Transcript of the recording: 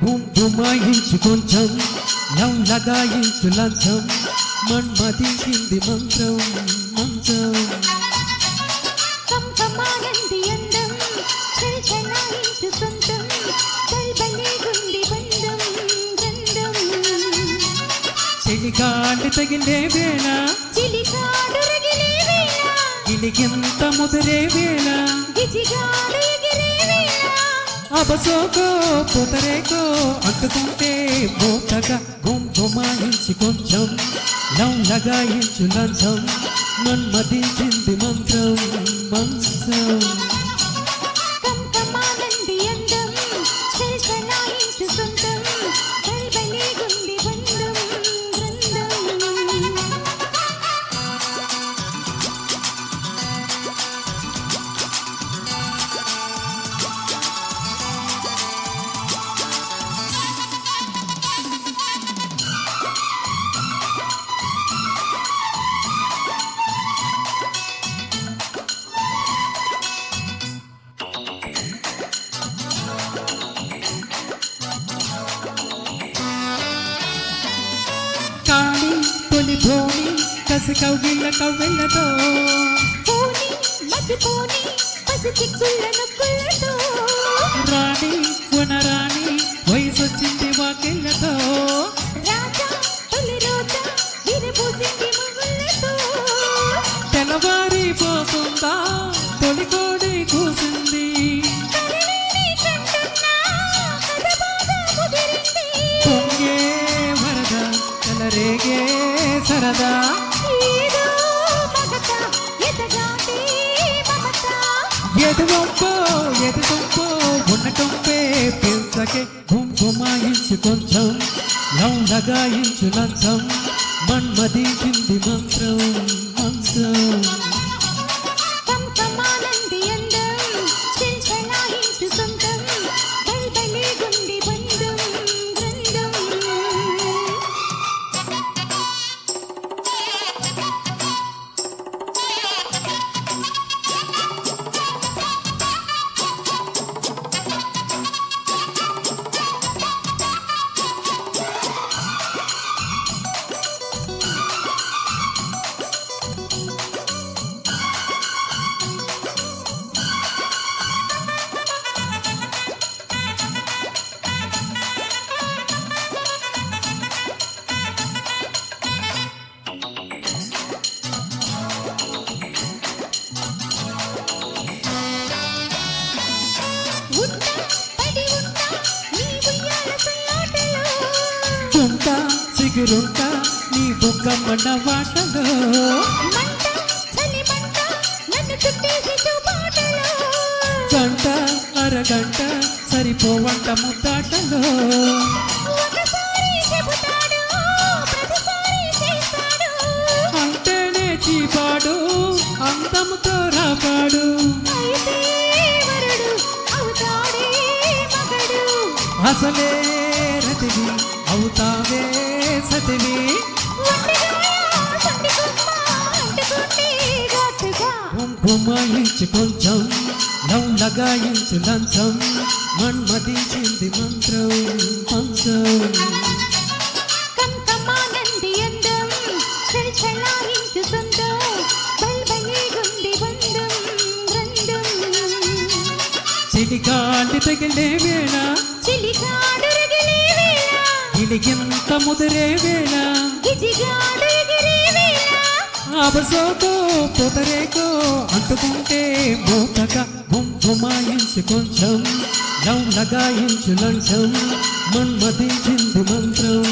గుమాయించు కొంచెం లవ్ లగాయించు లంచం మన్మదించింది మంత్రం మంత్రం కంకమానంది అందం చల్చలాయించు సొంతం కల్బలేగుంది బంధం గంధం చెలిగాలి తగిలే వేళ చిలికాడు రగిలే వేళ గిలిగింత ముదిరే వేళ గిజిగాడు ఎగిరే వేళ అబసోకో పొతరేకో అంటుకుంటే మోతగా గుమాయించి కొంచెం లవ్ లగాయించు లంచం మన్మదించింది మంత్రం మంత్రం కంకమానంది అందం చల్చలాయించు సొంతం కల్బలేగుంది బంధం గంధం కాళీ తొలి భూమి కసి కవ్విళ్ళతో పోని మధ్యపోని పసి చిక్కుళ్ళ నొక్కుళ్ళతో రాణి వనరాణి వయసొచ్చింది వాకిళ్ళతో రాజా తొలి రోజా విరబూసింది మగుళ్ళతో తెల్లవారిపోతుందా తొలి కోడి కూసింది కలలేని కంటున్నా కథ బాగా ముదిరింది పొంగే వరద కలరేగే సరదా ఏదో మగత ఎదగాటే మమత ఎదుగొంపో ఉన్నటంపే పిల్చకే గుమాయించు కొంచెం లవ్ లగాయించు లంచం మన్మదించింది మంత్రం మంత్రం కంకమానంది అందం చల్చలాయించు సొంతం కల్బలేగుంది బంధం గంధం ఉంటా పడి ఉంటా నీ ఉయ్యాల సయ్యాటలో చుంటా సిగురుంటా నీ బొగ్గమ్మన్న వాటలో మంట చలి మంట నన్ను చుట్టేసి చూపాటలో గంట అరగంట సరిపోవంట ముద్దాటలో ఒకసారి చెబుతాడు ప్రతిసారి చేస్తాడు అంటేనే చీపాడు అంతముతో రాపాడు అయితే వరుడు అవుతాడే మగడు అసలే రతివి అవుతావే సతివి గుమాయించు కొంచెం లవ్ లగాయించు లంచం మన్మదించింది మంత్రం మంత్రం కంకమానంది అందం చల్చలాయించు సొంతం బల్బలేగుంది బంధం గ్రంథం చిలిగాలి తగిలే వేళ చిలికాడు రగిలే వేళ గిలిగింత ముదిరే వేళ గిజిగాడు ఎగిరే వేళ అబసోకో పొతరేకో అంటుకుంటే మోతగా గుమాయించు కొంచెం లవ్ లగాయించు లంచం మన్మదించింది మంత్రం